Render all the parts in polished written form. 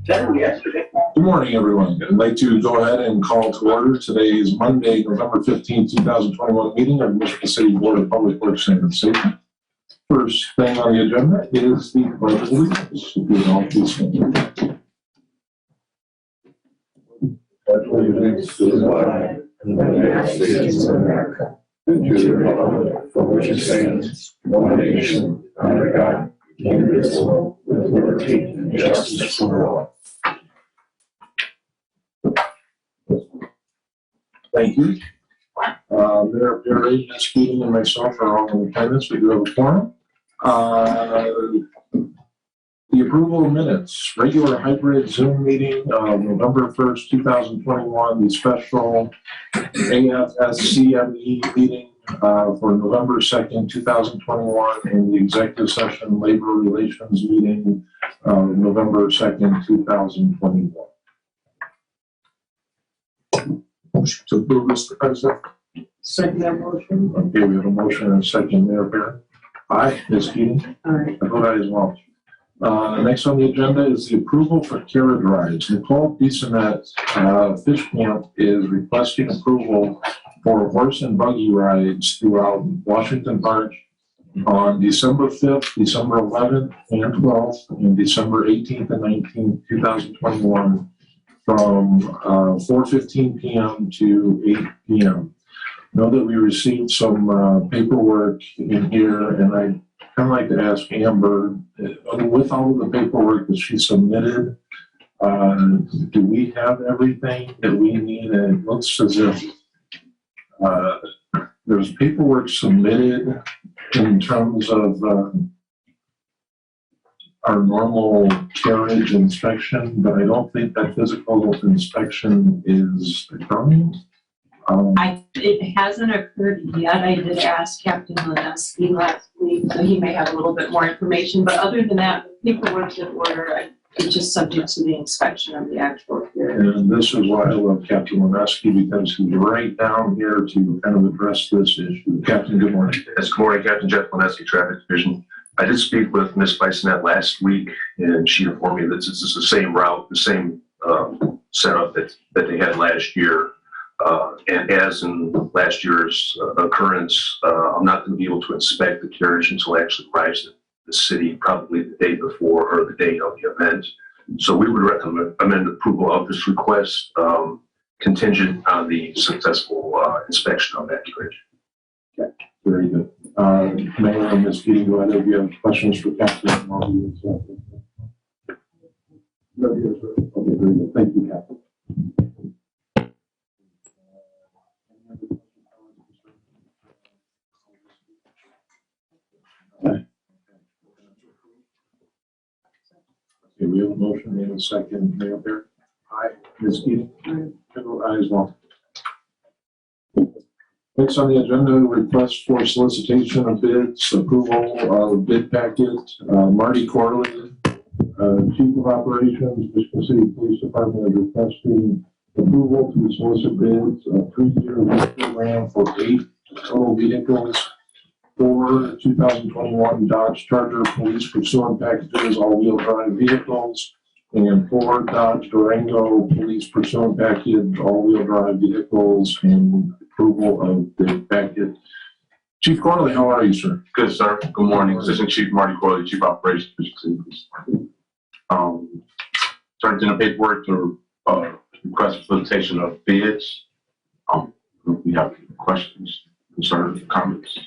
Good morning, everyone. I'd like to go ahead and call to order today's Monday, November 15th, 2021 meeting of the Michigan City Board of Public Works and Safety. First thing on the agenda is the pledge of allegiance. If you would all please stand. Pledge of allegiance to the flag of the United States of America and to the republic for which it stands, one nation, under God, indivisible, with liberty and justice for all. Thank you. Mayor Perry, Ms. Keating, and myself are all in attendance. We do have a quorum. The approval of minutes, regular hybrid Zoom meeting of November 1st, 2021, the special AFSCME meeting for November 2nd, 2021, and the executive session labor relations meeting November 2nd, 2021. Motion to approve, Mr. President. Second that motion. Okay, we have a motion and a second. Mayor Perry. Aye. Ms. Keating. Aye. I vote aye as well. Next on the agenda is the approval for carriage rides. Nicole Bissonette, Fish Camp, is requesting approval for horse and buggy rides throughout Washington Park on December 5th, December 11th, and 12th, and December 18th and 19th, 2021. From 4:15 p.m. to 8 p.m. Know that we received some paperwork in here, and I kind of like to ask Amber, with all of the paperwork that she submitted, do we have everything that we need? And it looks as if there's paperwork submitted in terms of our normal carriage inspection, but I don't think that physical inspection is occurring. It hasn't occurred yet. I did ask Captain Leneski last week, so he may have a little bit more information, but other than that, the paperwork's in order. It's just subject to the inspection of the actual carriage. And this is why I love Captain Leneski, because he's right down here to kind of address this issue. Captain, good morning. Yes, good morning, Captain Jeff Leneski, Traffic Division. I did speak with Ms. Bissonette last week, and she informed me that this is the same route, the same setup that they had last year. And as in last year's occurrence, I'm not going to be able to inspect the carriage until it actually arrives at the city, probably the day before or the day of the event. So we would recommend approval of this request, contingent on the successful inspection of that carriage. Okay, very good. Mayor and Ms. Keating, go ahead if you have questions for Captain. Okay, very good. Thank you, Captain. Okay, we have a motion and a second. Mayor Perry. Aye. Ms. Keating. Aye as well. Next on the agenda, request for solicitation of bids, approval of bid packet. Marty Corley, Chief of Operations, Michigan City Police Department, is requesting approval to solicit bids, a 3-year program for 8 total vehicles. 4 2021 Dodge Charger police pursuant packages, all-wheel drive vehicles, and 4 Dodge Durango police pursuant package, all-wheel drive vehicles, and approval of the packet. Chief Corley, how are you, sir? Good, sir. Good morning. Assistant Chief Marty Corley, Chief Operations, Michigan City Police Department. Turned in the paperwork to request solicitation of bids. We have questions, concerns, comments.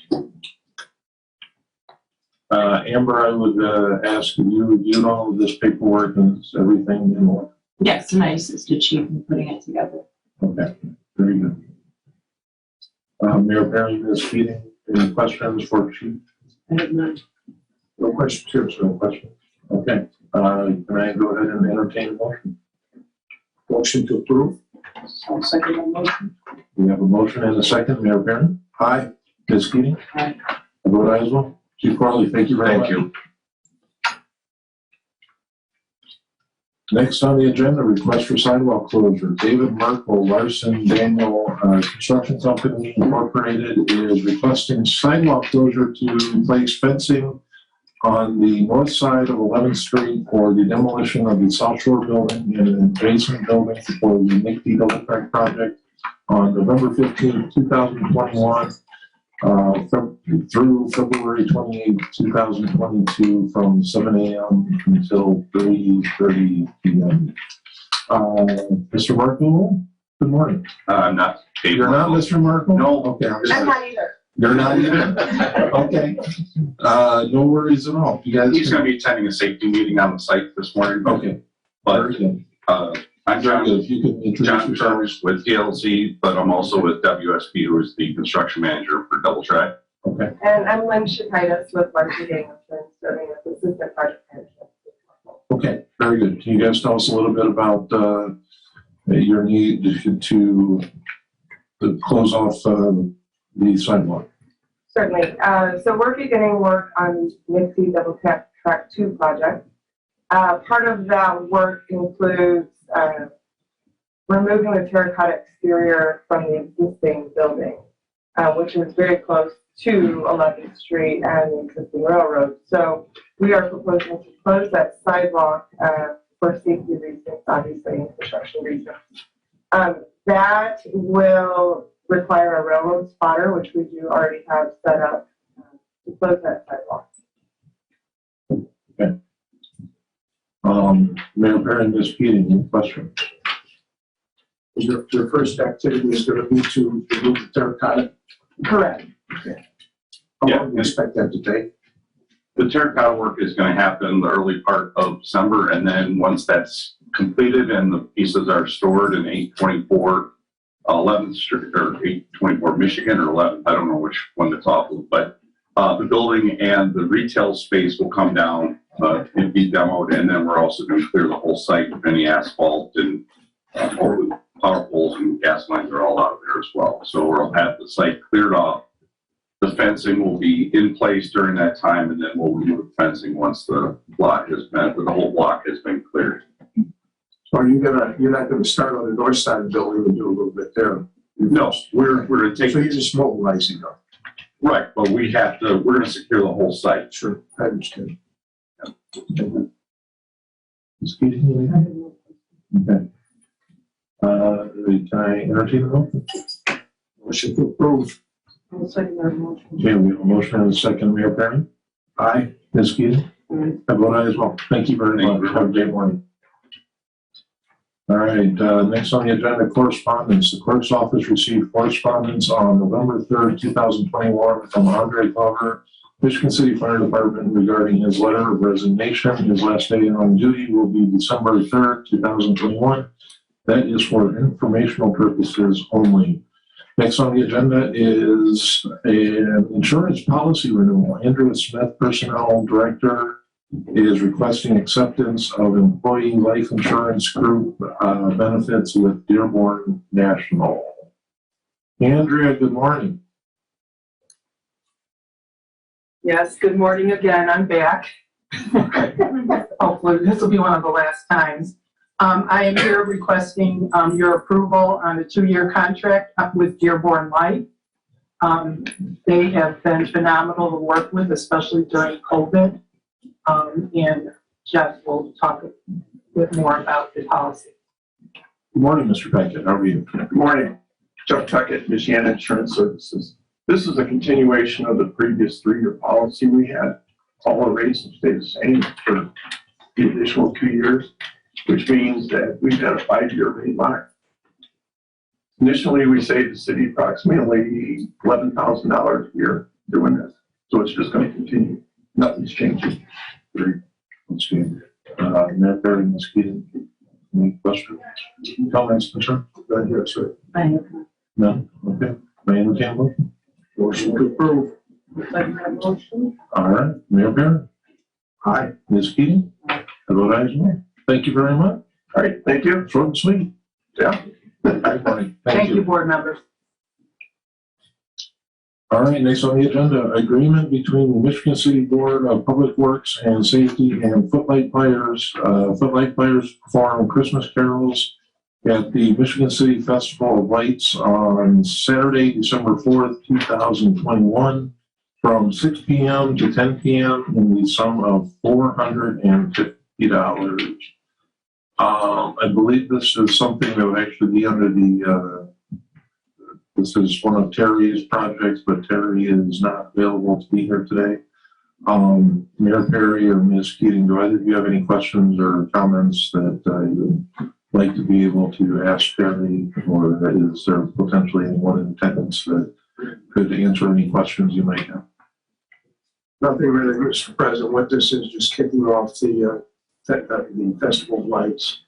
Amber, I would ask if you reviewed all of this paperwork and is everything in order? Yes, and I assisted Chief in putting it together. Okay, very good. Mayor Perry, Ms. Keating, any questions for Chief? I have none. No questions here, so no questions. Okay, can I go ahead and entertain a motion? Motion to approve. I'll second that motion. We have a motion and a second. Mayor Perry? Aye. Ms. Keating? Aye. I vote aye as well. Chief Corley, thank you very much. Thank you. Next on the agenda, request for sidewalk closure. David Merkel, Larson Daniel Construction Company Incorporated, is requesting sidewalk closure to replace fencing on the north side of 11th Street for the demolition of the South Shore building and an adjacent building for the Nick D. Double Track project on November 15, 2021, through February 28, 2022, from 7 a.m. until 3:30 p.m. Mr. Markle, good morning. Not. You're not Mr. Markle? No. Okay. I'm not either. You're not either? Okay. No worries at all. You guys. He's gonna be attending a safety meeting on the site this morning. Okay. But, Very good. I'm Very John, good. If you could introduce John yourself. Curtis with TLC, but I'm also with WSP, who is the construction manager for Double Track. Okay. And I'm Lynn Shakaitis with Marcy Danielson, serving as Assistant Project Manager. Okay. Very good. Can you guys tell us a little bit about your need to close off the sidewalk? Certainly. So we're beginning work on Nixie Double Track 2 project. Part of that work includes removing the terracotta exterior from the existing building, which is very close to 11th Street and the existing railroad. So we are proposing to close that sidewalk for safety reasons, obviously, and construction reasons. That will require a railroad spotter, which we do already have set up to close that sidewalk. Mayor Perry, Ms. Keating, any question? Your first activity is going to be to remove the terracotta. Correct. How Yeah. long do you expect that to take? The terracotta work is gonna happen in the early part of December, and then once that's completed and the pieces are stored in 824 11th Street, or 824 Michigan, or 11th, I don't know which one that's off of, but the building and the retail space will come down and be demoed, and then we're also gonna clear the whole site of any asphalt and all the power poles and gas lines are all out of there as well. So we'll have the site cleared off. The fencing will be in place during that time, and then we'll remove fencing once the block has been, the whole block has been cleared. So you're not gonna start on the north side of the building and do a little bit there? No, we're gonna take, So you're just mobilizing them? right, but we're gonna secure the whole site. Sure, I understand. Ms. Keating, anything? Okay. Can I entertain a motion? Motion to approve. I'll second that motion. Okay, we have a motion and a second, Mayor Perry. Aye. Ms. Keating? I vote aye as well. Thank you very Thank much. you. Have a great morning. All right, next on the agenda, correspondence. The clerk's office received correspondence on November 3rd, 2021 from Andre Glover, Michigan City Fire Department, regarding his letter of resignation. His last day on duty will be December 3rd, 2021. That is for informational purposes only. Next on the agenda is an insurance policy renewal. Andrew Smith, Personnel Director, is requesting acceptance of employee life insurance group benefits with Dearborn National. Andrea, good morning. Yes, good morning again. I'm back. Hopefully, this will be one of the last times. I am here requesting your approval on a 2-year contract with Dearborn Life. They have been phenomenal to work with, especially during COVID. And Jeff will talk a bit more about the policy. Good morning, Mr. Beckett. How are you? Good morning. Jeff Tuckett, Michiana Insurance Services. This is a continuation of the previous 3-year policy we had. All the rates have stayed the same for the additional 2 years, which means that we've got a 5-year rate lock. Initially, we saved the city approximately $11,000 a year doing this. So it's just going to continue. Nothing's changing. Great. That's good. Mayor Perry, Ms. Keating, any questions? Comments, concern? Go ahead, sir. No? Okay. May I entertain a motion? Motion to approve. Second that motion. All right, Mayor Perry, Aye. Ms. Keating, I vote aye as well. Thank you very much. All right, thank you. Short and sweet. Yeah. Good morning. Thank you, board members. All right, next on the agenda, agreement between the Michigan City Board of Public Works and Safety and Footlight Players. Footlight Players perform Christmas carols at the Michigan City Festival of Lights on Saturday, December 4th, 2021. from 6 p.m. to 10 p.m. in the sum of $450. I believe this is something that would actually be under the, this is one of Terry's projects, but Terry is not available to be here today. Mayor Perry or Ms. Keating, do either of you have any questions or comments that you would like to be able to ask Terry, or is there potentially anyone in attendance that could answer any questions you might have? Nothing really, Mr. President. What this is just kicking off the festival of lights.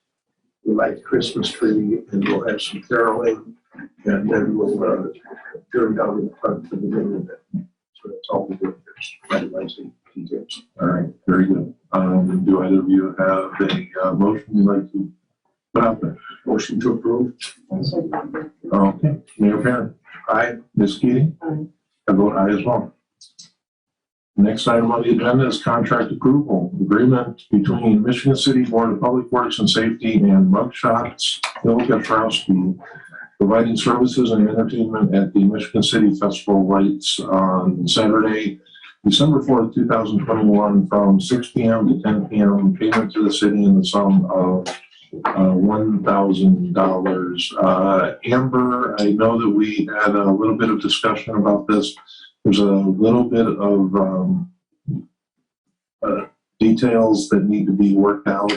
We light the Christmas tree, and we'll have some caroling, and then we'll turn down in the front for the main event. So that's all we do. Finalizing details. All right, very good. Do either of you have a motion you'd like to put out there? Motion to approve. Okay, Mayor Perry. Aye. Ms. Keating? Aye. I vote aye as well. Next item on the agenda is contract approval. Agreement between Michigan City Board of Public Works and Safety and Mugshots Bill Gatrowski, providing services and entertainment at the Michigan City Festival of Lights on Saturday, December 4th, 2021, from 6 p.m. to 10 p.m. Payment to the city in the sum of $1,000. Amber, I know that we had a little bit of discussion about this. There's a little bit of details that need to be worked out,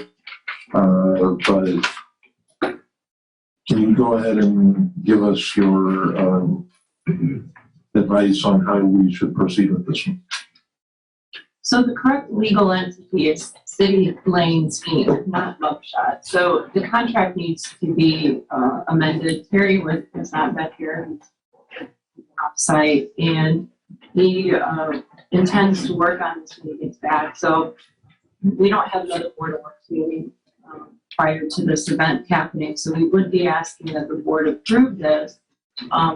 but can you go ahead and give us your advice on how we should proceed with this one? So the correct legal entity is City Lanes Inc., not Mugshot. So the contract needs to be amended. Terry was not back here, he's off-site, and he intends to work on this when he gets back. So we don't have another Board of Works meeting prior to this event happening. So we would be asking that the board approve this,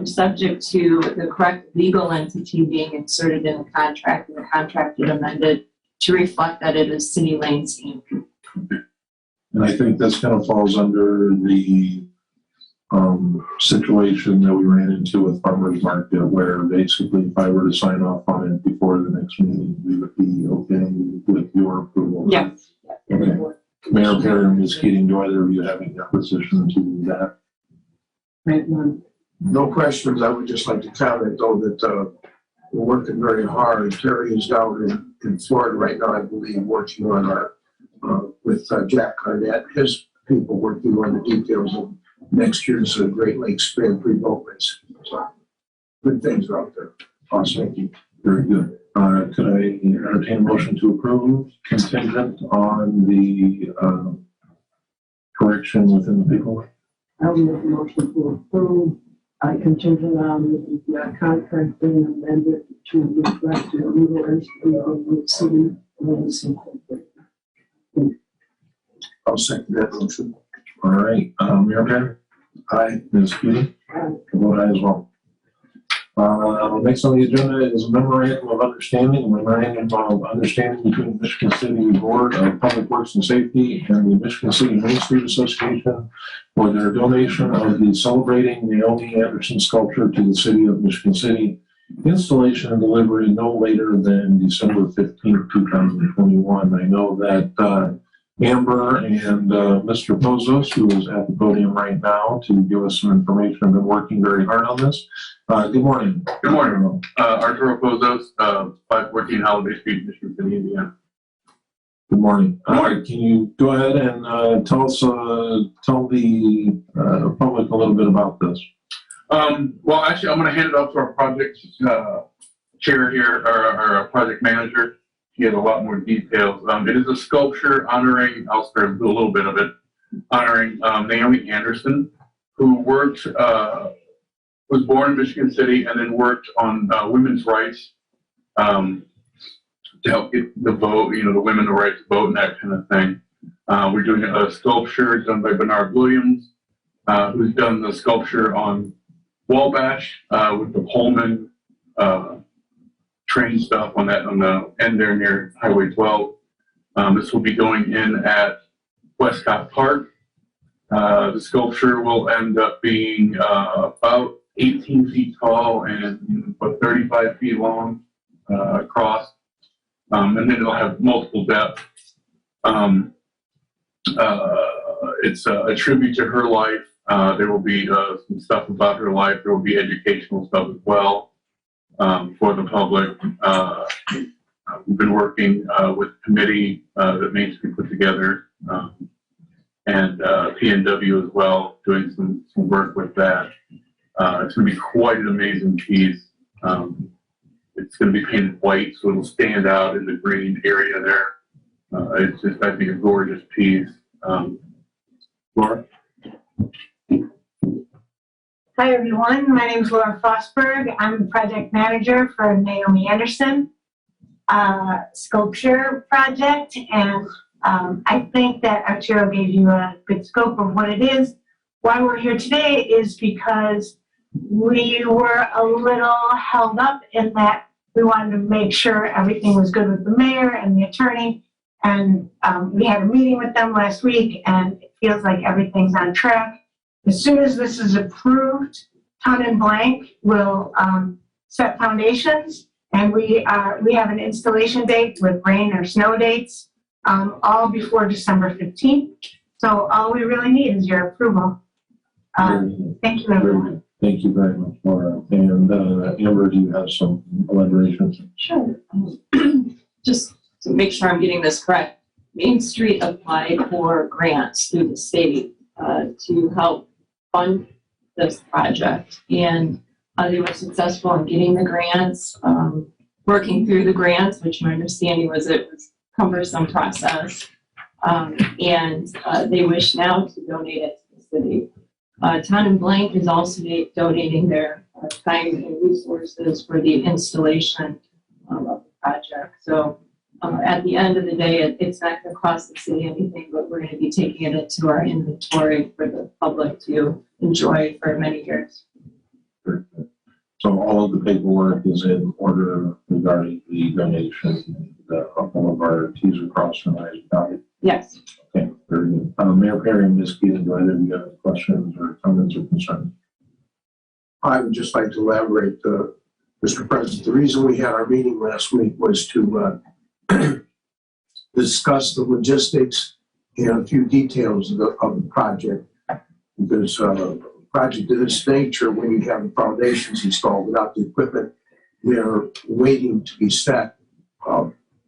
subject to the correct legal entity being inserted in the contract, and the contract is amended to reflect that it is City Lanes Inc. And I think this kind of falls under the situation that we ran into with Farmers Market, where basically if I were to sign off on it before the next meeting, we would be okay with your approval. Yes. Okay. Mayor Perry and Ms. Keating, do either of you have any opposition to that? Right, none. No questions. I would just like to comment, though, that we're working very hard. Terry is down in Florida right now, I believe, working on our, with Jack Carnett, his people working on the details of next year's Great Lakes Grand Prix boat race. So good things are out there. Awesome. Thank you. Very good. Could I entertain a motion to approve contingent on the correction within the paperwork? I'll make a motion to approve, contingent on the contract being amended to reflect the legal entity of the City Lanes Incorporated. I'll second that motion. All right, Mayor Perry? Aye. Ms. Keating? I vote aye as well. Next on the agenda is a memorandum of understanding between the Michigan City Board of Public Works and Safety and the Michigan City Main Street Association for their donation of the Celebrating Naomi Anderson sculpture to the City of Michigan City. Installation and delivery no later than December 15th, 2021. I know that Amber and Mr. Pozos, who is at the podium right now to give us some information, have been working very hard on this. Good morning. Good morning. Arturo Pozos, 514 Holiday Street, Michigan City, Indiana. Good morning. Good morning. Can you go ahead and tell the public a little bit about this? Well, actually, I'm going to hand it off to our project chair here, or our project manager. He has a lot more details. It is a sculpture honoring, I'll start do a little bit of it, honoring Naomi Anderson, who worked, was born in Michigan City and then worked on women's rights to help get the vote, the women the right to vote and that kind of thing. We're doing a sculpture done by Bernard Williams, who's done the sculpture on Wabash with the Pullman train stuff on the end there near Highway 12. This will be going in at Westcott Park. The sculpture will end up being about 18 feet tall and about 35 feet long. across. And then it'll have multiple depths. It's a tribute to her life. There will be some stuff about her life. There will be educational stuff as well for the public. We've been working with a committee that needs to be put together, and PNW as well, doing some work with that. It's going to be quite an amazing piece. It's going to be painted white, so it'll stand out in the green area there. It's just, I think, a gorgeous piece. Laura? Hi, everyone. My name is Laura Fosberg. I'm the project manager for Naomi Anderson sculpture project. And I think that Arturo gave you a good scope of what it is. Why we're here today is because we were a little held up in that we wanted to make sure everything was good with the mayor and the attorney. And we had a meeting with them last week, and it feels like everything's on track. As soon as this is approved, Ton and Blank will set foundations, and we have an installation date with rain or snow dates, all before December 15th. So all we really need is your approval. Thank you, everyone. Thank you very much, Laura. And Amber, do you have some elaborations? Sure. Just to make sure I'm getting this correct, Main Street applied for grants through the state to help fund this project. And they were successful in getting the grants, working through the grants, which my understanding was it was a cumbersome process. And they wish now to donate it to the city. Ton and Blank is also donating their time and resources for the installation of the project. So at the end of the day, it's not going to cost the city anything, but we're going to be taking it into our inventory for the public to enjoy for many years. So all of the paperwork is in order regarding the donation. All of our T's are crossed and I's dotted. Yes. Okay, very good. Mayor Perry and Ms. Keating, do either of you have any questions or comments or concerns? I would just like to elaborate, Mr. President. The reason we had our meeting last week was to discuss the logistics and a few details of the project. Because a project of this nature, when you have the foundations installed without the equipment, they're waiting to be set.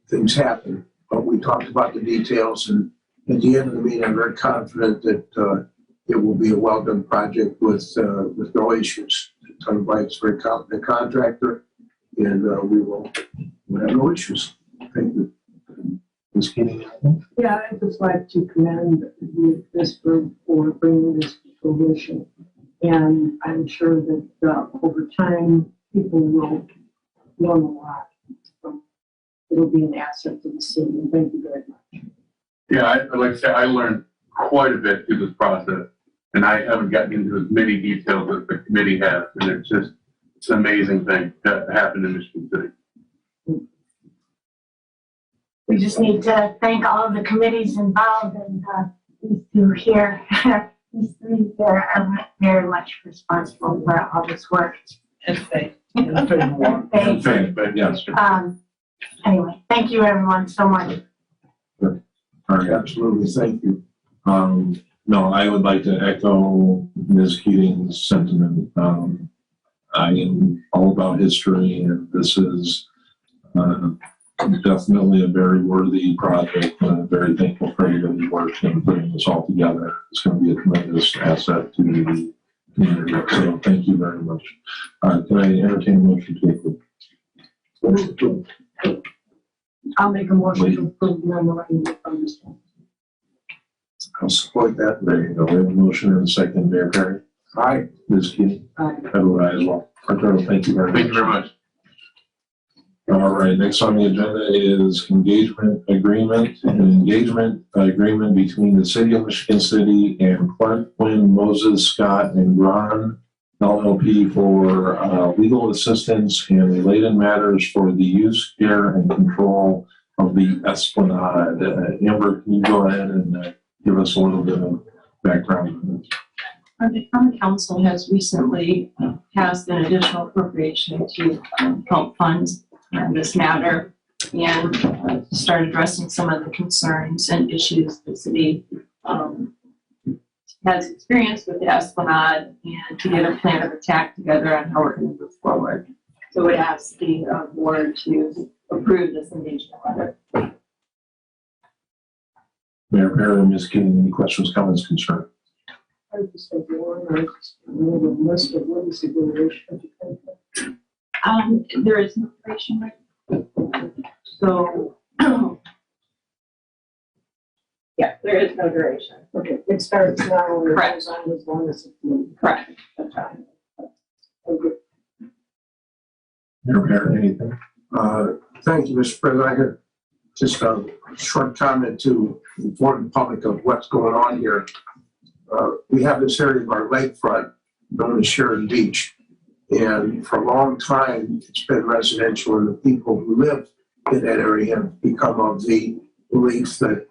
Things happen, but we talked about the details, and at the end of the meeting, I'm very confident that it will be a well-done project with no issues. Ton Blank's very competent contractor, and we'll have no issues. Thank you. Ms. Keating? Yeah, I'd just like to commend this group for bringing this to fruition. And I'm sure that over time, people will learn a lot. It'll be an asset to the city. And thank you very much. Yeah, like I said, I learned quite a bit through this process, and I haven't gotten into as many details as the committee has, and it's an amazing thing that happened in Michigan City. We just need to thank all of the committees involved, and these two here, these three here are very much responsible for all this work. And say. But yes. Anyway, thank you everyone so much. All right. Absolutely, thank you. No, I would like to echo Ms. Keating's sentiment. I am all about history, and this is definitely a very worthy project. I'm very thankful for everybody's work in putting this all together. It's going to be a tremendous asset to the community. So thank you very much. Can I entertain a motion to approve? I'll make a motion to approve the memorandum of understanding. I'll support that. There you go. We have a motion and a second. Mayor Perry? Aye. Ms. Keating? Aye. I vote aye as well. Arturo, thank you very much. Thank you very much. All right, next on the agenda is engagement agreement between the City of Michigan City and Clark Quinn Moses Scott and Ron LLP for legal assistance and related matters for the use, care, and control of the Esplanade. Amber, can you go ahead and give us a little bit of background on this? The Common Council has recently passed an additional appropriation to help fund on this matter and start addressing some of the concerns and issues the city has experienced with the Esplanade and to get a plan of attack together on how we're going to move forward. So we ask the board to approve this engagement letter. Mayor Perry, Ms. Keating, any questions, comments, concerns? I just have one, I just remember the list of what is the duration of the contract? There is no duration, right? So, yeah, there is no duration. Okay, it starts now and it Correct. goes on as long as it's Correct. the time. Mayor Perry, anything? Thank you, Mr. President. I have just a short comment to inform the public of what's going on here. We have this area of our lakefront known as Sheridan Beach. And for a long time, it's been residential, and the people who live in that area have become of the belief that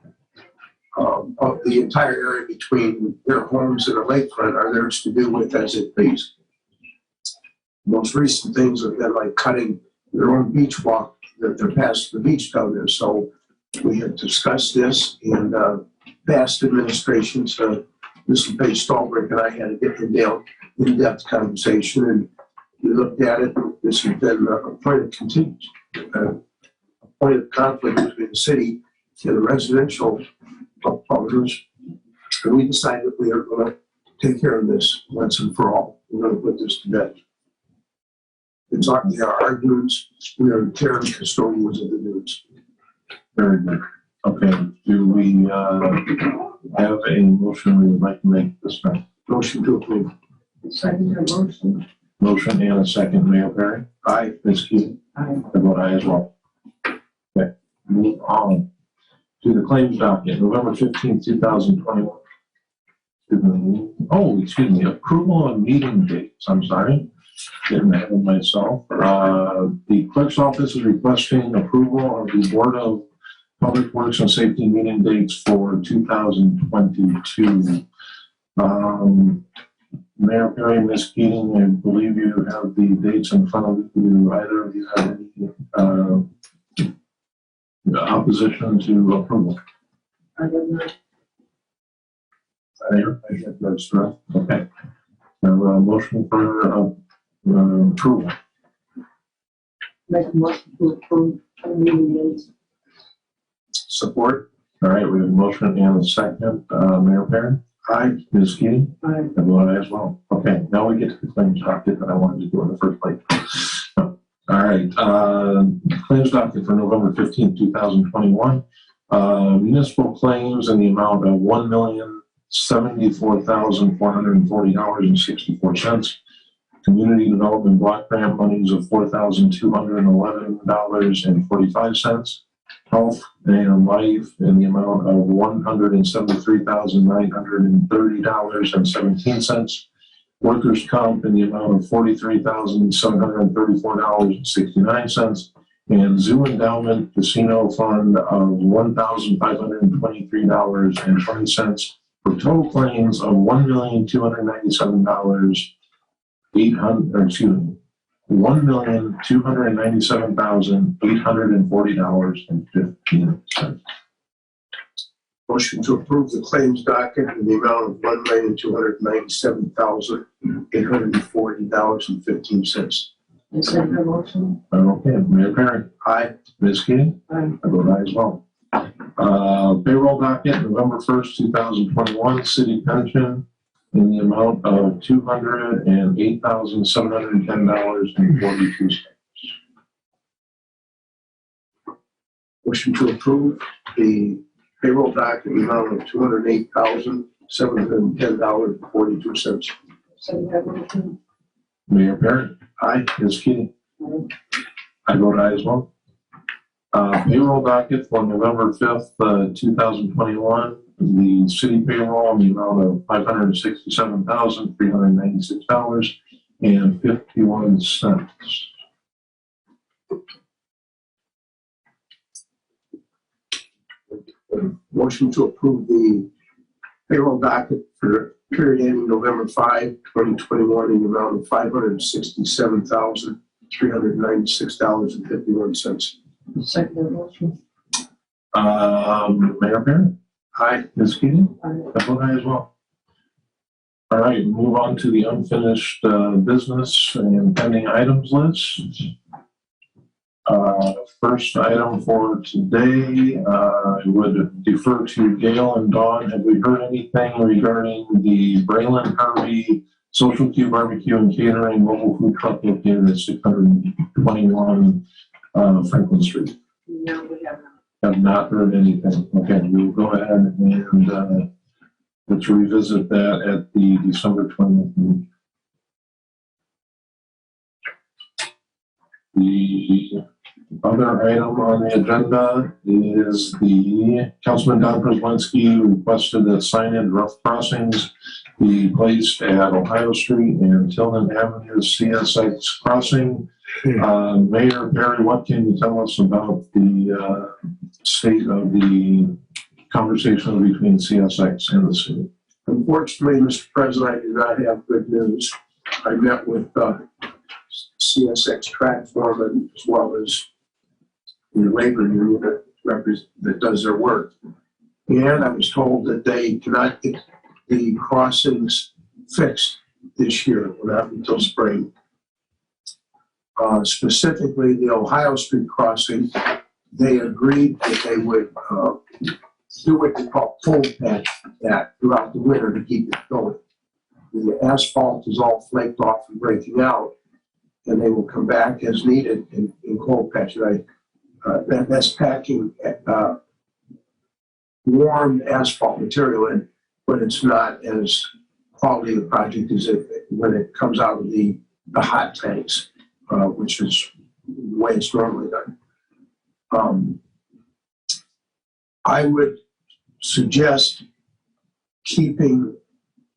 of the entire area between their homes and the lakefront are theirs to do with as it please. Most recent things have been like cutting their own beach walk that they're past the beach down there. So we have discussed this and past administrations. Mr. Paige Stolberg and I had a in-depth conversation, and we looked at it. This has been a point of contention, a point of conflict between the city and the residential owners. And we decided we are going to take care of this once and for all. We're going to put this to bed. It's our dunes. We are care custodians of the dunes. Very good. Okay, do we have a motion we would like to make this time? Motion to approve. Second your motion. Motion and a second, Mayor Perry? Aye. Ms. Keating? Aye. I vote aye as well. Okay, move on to the claims docket, November 15th, 2021. Excuse me, approval of meeting dates, I'm sorry. Getting ahead of myself. The clerk's office is requesting approval of the Board of Public Works and Safety meeting dates for 2022. Mayor Perry, Ms. Keating, I believe you have the dates in front of you. Either of you have any opposition to approval? I don't know. Mayor, I have no stress. Okay. So, motion for approval. Make a motion to approve the meeting dates. Support. All right, we have a motion and a second. Mayor Perry? Aye. Ms. Keating? Aye. I vote aye as well. Okay, now we get to the claims docket that I wanted to do in the first place. All right, claims docket for November 15th, 2021. Municipal claims in the amount of $1,074,440.64. Community Development Block Grant monies of $4,211.45. Health and life in the amount of $173,930.17. Workers' comp in the amount of $43,734.69. And zoo endowment casino fund of $1,523.20 for total claims of $1,297,840.15. Motion to approve the claims docket in the amount of $1,297,840.15. I second your motion. Okay, Mayor Perry. Aye. Ms. Keating? Aye. I vote aye as well. Payroll docket, November 1st, 2021, city pension in the amount of $208,710.42. Motion to approve the payroll docket in the amount of $208,710.42. Second your motion. Mayor Perry? Aye. Ms. Keating? Aye. I vote aye as well. Payroll docket for November 5th, 2021, the city payroll in the amount of $567,396.51. Motion to approve the payroll docket for the period ending November 5, 2021 in the amount of $567,396.51. $396.51. Second motion. Mayor Perry, Aye. Ms. Keating, I vote aye as well. All right, move on to the unfinished business and pending items list. First item for today, I would defer to Gail and Dawn. Have we heard anything regarding the Braylon Harvey Social Q Barbecue and Catering mobile food truck located at 621 Franklin Street? No, we have not. Have not heard anything. Okay, we'll go ahead and let's revisit that at the December 20th meeting. The other item on the agenda is the Councilman Don Preslinski requested that signage rough crossings be placed at Ohio Street and Tilden Avenue CSX crossing. Mayor Barry, what can you tell us about the state of the conversation between CSX and the city? Unfortunately, Mr. President, I do not have good news. I met with CSX track foreman as well as the labor union that does their work. And I was told that they cannot get the crossings fixed this year, not until spring. Specifically, the Ohio Street crossing, they agreed that they would do what they call cold patch that throughout the winter to keep it going. The asphalt is all flaked off and breaking out, and they will come back as needed in cold patch. That's packing warm asphalt material in, but it's not as quality of the project as when it comes out of the hot tanks, which is the way it's normally done. I would suggest keeping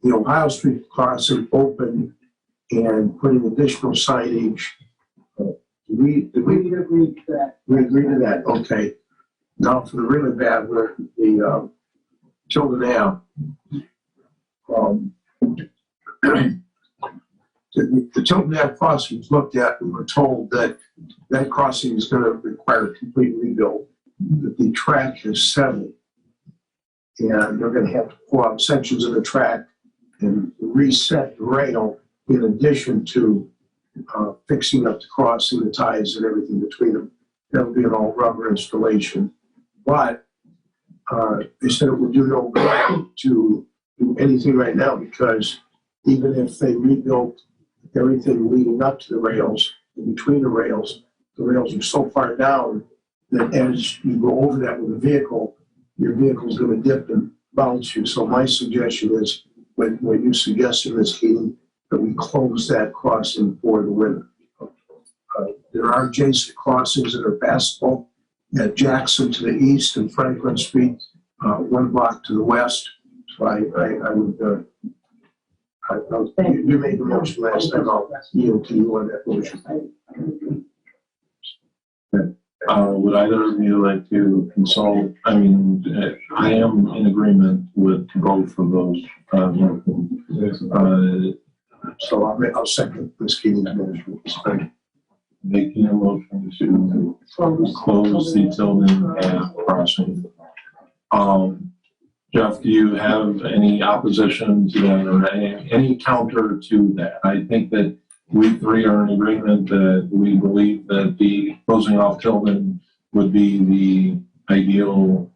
the Ohio Street crossing open and putting additional signage. We agree to that. We agree to that, okay. Now for the really bad, where the Tilden Ave. The Tilden Ave crossing was looked at and we're told that that crossing is going to require a complete rebuild. That the track has settled and they're going to have to pull out sections of the track and reset the rail in addition to fixing up the crossing, the ties and everything between them. That'll be an all rubber installation. But they said it would do no good to do anything right now because even if they rebuilt everything leading up to the rails, and between the rails are so far down that as you go over that with a vehicle, your vehicle's going to dip and bounce you. So my suggestion is, what you suggested, Ms. Keating, that we close that crossing for the winter. There are adjacent crossings that are passable at Jackson to the east and Franklin Street, 1 block to the west. So I would, you made the motion last time, I'll yield to you on that motion. Would either of you like to consult? I mean, I am in agreement with both of those. So I'll second Ms. Keating's motion. Making a motion to close the Tilden Ave crossing. Jeff, do you have any opposition to that or any counter to that? I think that we three are in agreement that we believe that the closing off Tilden would be the ideal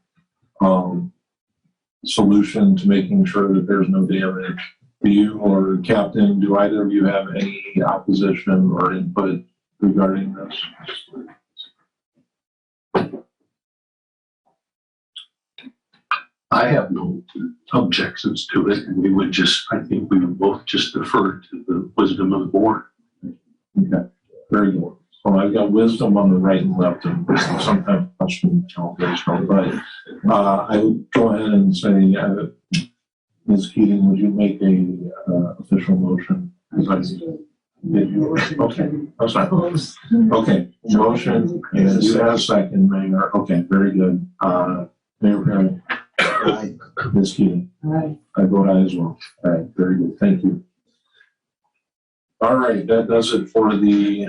solution to making sure that there's no damage. Do you or Captain, do either of you have any opposition or input regarding this? I have no objections to it, and we would just, I think we would both just defer to the wisdom of the board. Okay, very good. Well, I've got wisdom on the right and left, and sometimes question calculation, but I would go ahead and say, Ms. Keating, would you make a official motion? Did you? Okay, that's fine. Okay, motion, and you have a second, Mayor. Okay, very good. Mayor Perry. Aye. Ms. Keating. Aye. I vote aye as well. All right, very good. Thank you. All right, that does it for the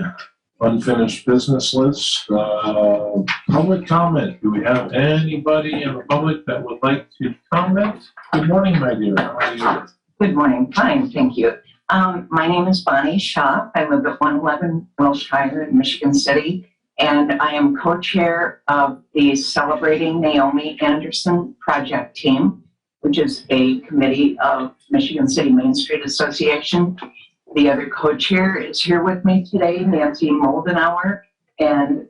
unfinished business list. Public comment. Do we have anybody in the public that would like to comment? Good morning, my dear. How are you? Good morning. Fine, thank you. My name is Bonnie Shaw. I live at 111 Wilshire in Michigan City, and I am co-chair of the Celebrating Naomi Anderson project team, which is a committee of Michigan City Main Street Association. The other co-chair is here with me today, Nancy Moldenauer, and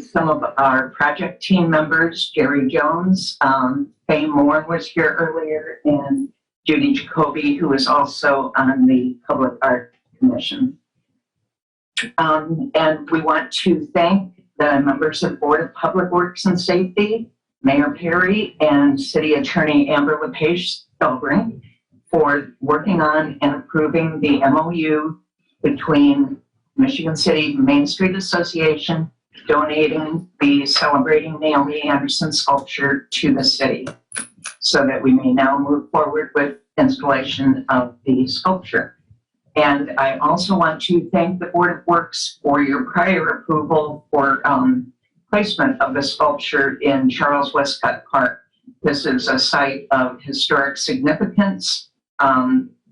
some of our project team members, Jerry Jones, Faye Moore was here earlier, and Judy Jacoby, who is also on the Public Art Commission. And we want to thank the members of Board of Public Works and Safety, Mayor Perry, and City Attorney Amber LePage Spelbring for working on and approving the MOU between Michigan City Main Street Association donating the Celebrating Naomi Anderson sculpture to the city, so that we may now move forward with installation of the sculpture. And I also want to thank the Board of Works for your prior approval for placement of the sculpture in Charles Westcott Park. This is a site of historic significance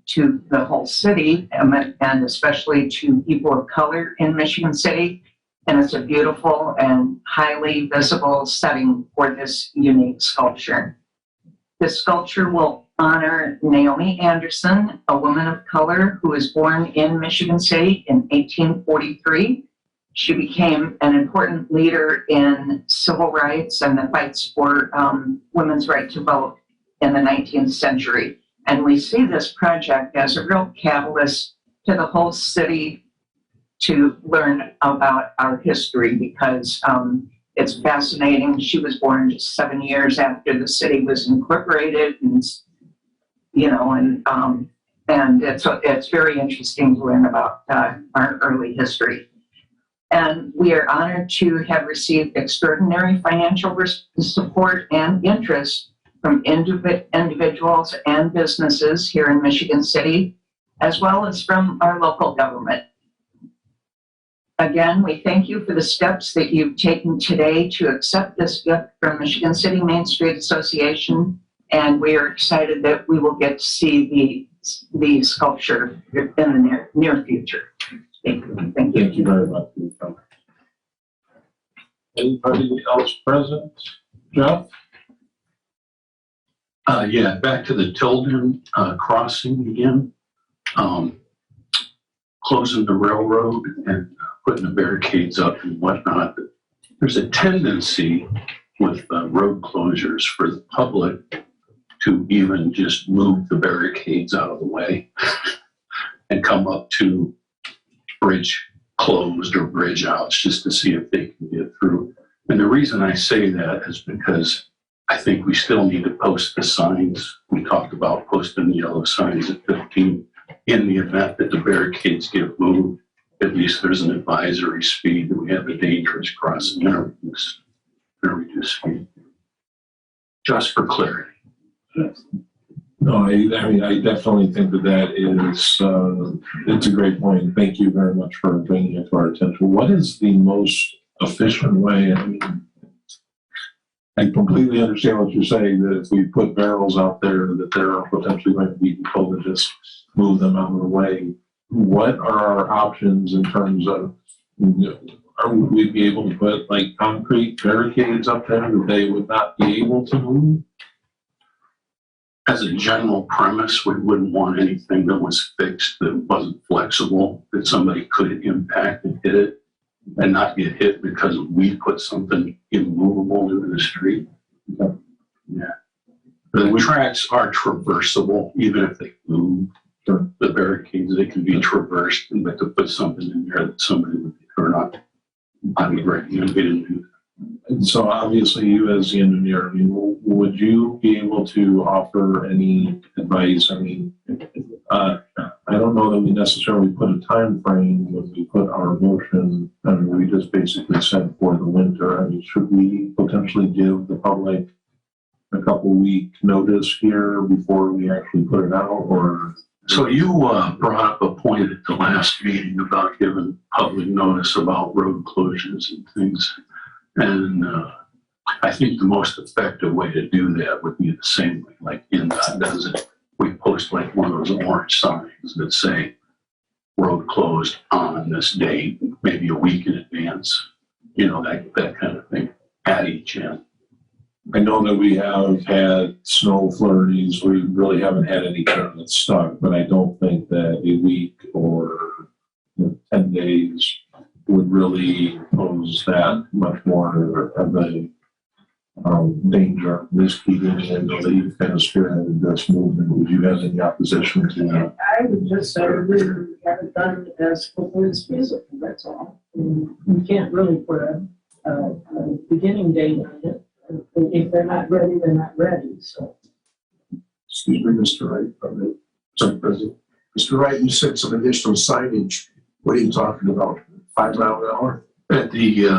to the whole city, and especially to people of color in Michigan City. And it's a beautiful and highly visible setting for this unique sculpture. This sculpture will honor Naomi Anderson, a woman of color who was born in Michigan City in 1843. She became an important leader in civil rights and the fights for women's right to vote in the 19th century. And we see this project as a real catalyst to the whole city to learn about our history, because it's fascinating. She was born just 7 years after the city was incorporated, and it's very interesting to learn about our early history. And we are honored to have received extraordinary financial support and interest from individuals and businesses here in Michigan City, as well as from our local government. Again, we thank you for the steps that you've taken today to accept this gift from Michigan City Main Street Association, and we are excited that we will get to see the sculpture in the near future. Thank you. Thank you. Thank you very much. Anybody else present? Jeff? Yeah, back to the Tilden crossing again. Closing the railroad and putting the barricades up and whatnot. There's a tendency with road closures for the public to even just move the barricades out of the way and come up to bridge closed or bridge outs just to see if they can get through. And the reason I say that is because I think we still need to post the signs. We talked about posting the yellow signs at 15 in the event that the barricades get moved. At least there's an advisory speed that we have a dangerous crossing and reduce speed. Just for clarity. No, I mean, I definitely think that is, it's a great point. Thank you very much for bringing it to our attention. What is the most efficient way? I mean, I completely understand what you're saying, that if we put barrels out there, that there are potentially going to be people that just move them out of the way. What are our options in terms of, would we be able to put like concrete barricades up there that they would not be able to move? As a general premise, we wouldn't want anything that was fixed that wasn't flexible, that somebody could impact and hit it and not get hit because we put something immovable into the street. Yeah. The tracks are traversable, even if they move. The barricades, they can be traversed, but to put something in there that somebody would turn on, I would recommend we didn't do that. And so obviously you as the engineer, I mean, would you be able to offer any advice? I mean, I don't know that we necessarily put a time frame when we put our motion. I mean, we just basically said for the winter. I mean, should we potentially give the public a couple week notice here before we actually put it out, or So you brought up a point at the last meeting about giving public notice about road closures and things. And I think the most effective way to do that would be the same way like INDOT does it. We post like one of those orange signs that say road closed on this date, maybe a week in advance, you know, that kind of thing at each end. I know that we have had snow flurries. We really haven't had any kind that's stuck, but I don't think that a week or 10 days would really pose that much more of a danger. This keeping and the lead kind of spearheaded this movement. Would you have any opposition to that? I would just say we have it done as quickly as feasible, that's all. And you can't really put a beginning date on it. If they're not ready, they're not ready, so. Excuse me, Mr. Wright, sorry, President. Mr. Wright, you said some additional signage. What are you talking about? 5 mile an hour? At the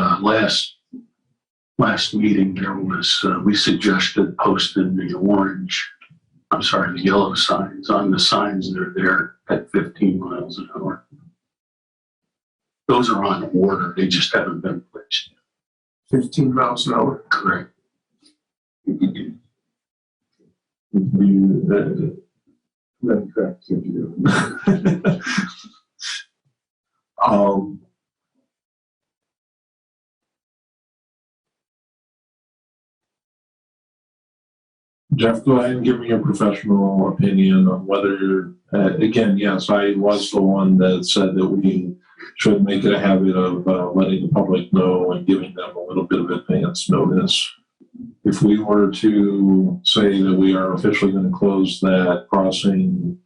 last meeting, there was, we suggested posting the yellow signs on the signs that are there at 15 miles an hour. Those are on order, they just haven't been placed yet. 15 miles an hour? Correct. That's correct. Jeff, go ahead and give me your professional opinion on whether, again, yes, I was the one that said that we should make it a habit of letting the public know and giving them a little bit of advance notice. If we were to say that we are officially going to close that crossing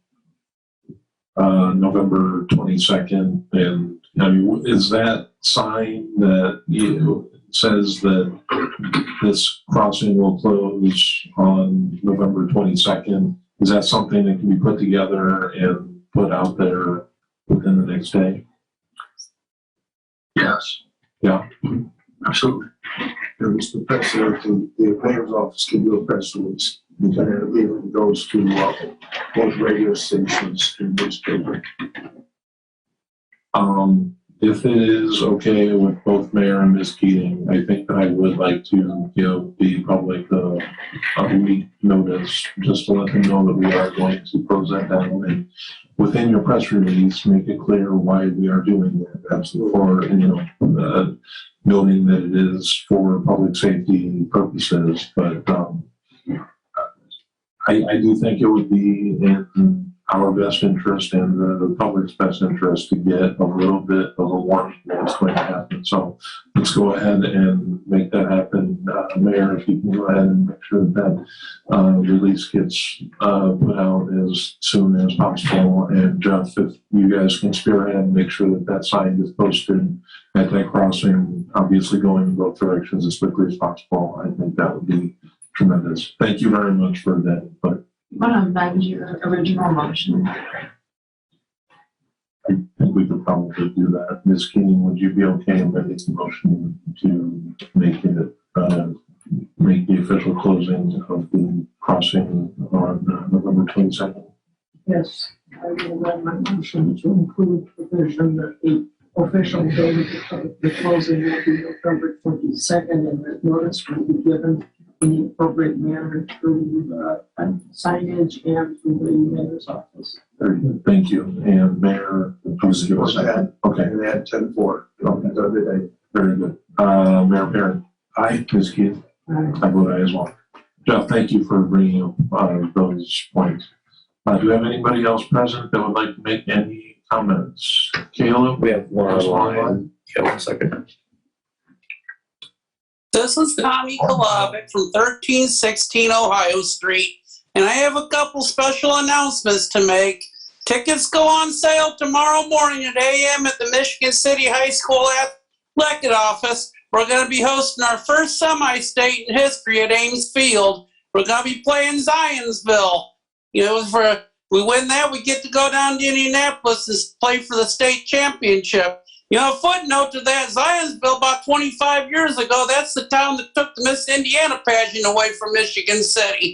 November 22nd, and I mean, is that sign that says that this crossing will close on November 22nd, is that something that can be put together and put out there within the next day? Yes. Yeah. Absolutely. Mr. President, the mayor's office can do a press release. And it goes to both radio stations and newspaper. If it is okay with both Mayor and Ms. Keating, I think that I would like to give the public a week notice, just to let them know that we are going to close that down. And within your press release, make it clear why we are doing that. That's for, noting that it is for public safety purposes. But I do think it would be in our best interest and the public's best interest to get a little bit of a warning that it's going to happen. So let's go ahead and make that happen. Mayor, if you can go ahead and make sure that release gets put out as soon as possible. And Jeff, if you guys can spearhead and make sure that that sign gets posted at that crossing, obviously going in both directions as quickly as possible, I think that would be tremendous. Thank you very much for that input. But amend your original motion. I think we could probably do that. Ms. Keating, would you be okay amending the motion to make it, make the official closing of the crossing on November 22nd? Yes, I will amend my motion to include provision that the official date of the closing will be November 22nd, and that notice will be given in the appropriate manner through signage and through the mayor's office. Very good. Thank you. And Mayor, please give us that. Okay. And add 10-4. Okay. Very good. Mayor Perry. Aye. Ms. Keating. I vote aye as well. Jeff, thank you for bringing up those points. Do we have anybody else present that would like to make any comments? Caleb? We have one online. Yeah, 1 second. This is Tommy Kolovic from 1316 Ohio Street, and I have a couple special announcements to make. Tickets go on sale tomorrow morning at AM at the Michigan City High School Athletic Office. We're going to be hosting our first semi-state in history at Ames Field. We're going to be playing Zionsville. You know, if we win that, we get to go down to Indianapolis and play for the state championship. You know, a footnote to that, Zionsville, about 25 years ago, that's the town that took the Miss Indiana pageant away from Michigan City.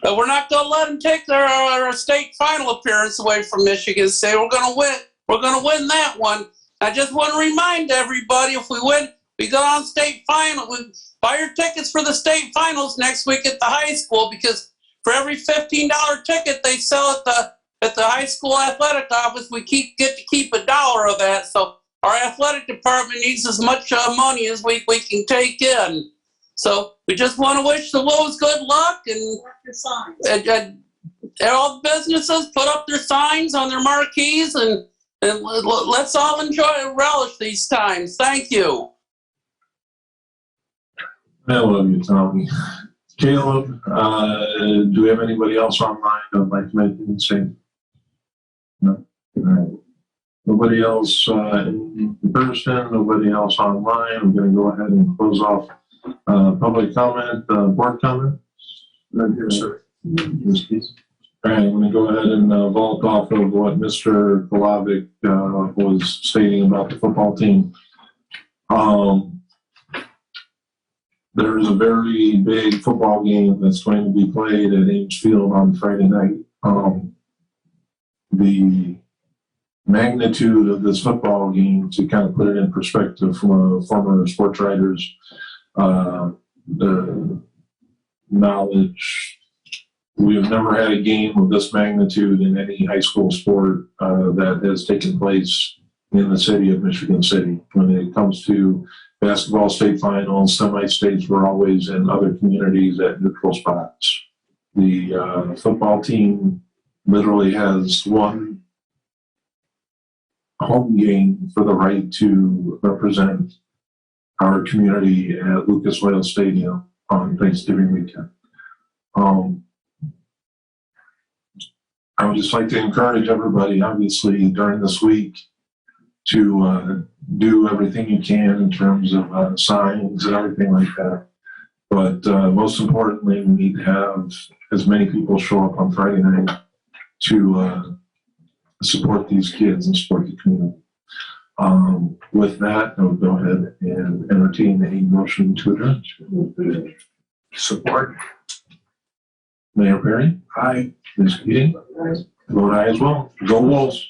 we're not going to let them take our state final appearance away from Michigan State. We're going to win. We're going to win that one. I just want to remind everybody, if we win, we go on state final. We buy your tickets for the state finals next week at the high school, because for every $15 ticket they sell at the high school athletic office, we get to keep $1 of that. So our athletic department needs as much money as we can take in. So we just want to wish the Wolves good luck, and all the businesses put up their signs on their marquees, and let's all enjoy and relish these times. Thank you. I love you, Tommy. Caleb, do we have anybody else online that would like to make anything? No. All right. Nobody else in person, nobody else online. I'm going to go ahead and close off public comment, board comment. None here, sir. All right, I'm going to go ahead and vault off of what Mr. Kolavic was stating about the football team. There is a very big football game that's going to be played at Ames Field on Friday night. The magnitude of this football game, to kind of put it in perspective from a former sports writer's the knowledge, we have never had a game of this magnitude in any high school sport that has taken place in the city of Michigan City. When it comes to basketball state finals, semi-states were always in other communities at neutral spots. The football team literally has one home game for the right to represent our community at Lucas Oil Stadium on Thanksgiving weekend. I would just like to encourage everybody, obviously, during this week to do everything you can in terms of signs and everything like that. But most importantly, we need to have as many people show up on Friday night to support these kids and support the community. With that, I would go ahead and entertain a motion to adjourn. Support. Mayor Perry? Aye. Ms. Keating? Vote aye as well. Go Wolves.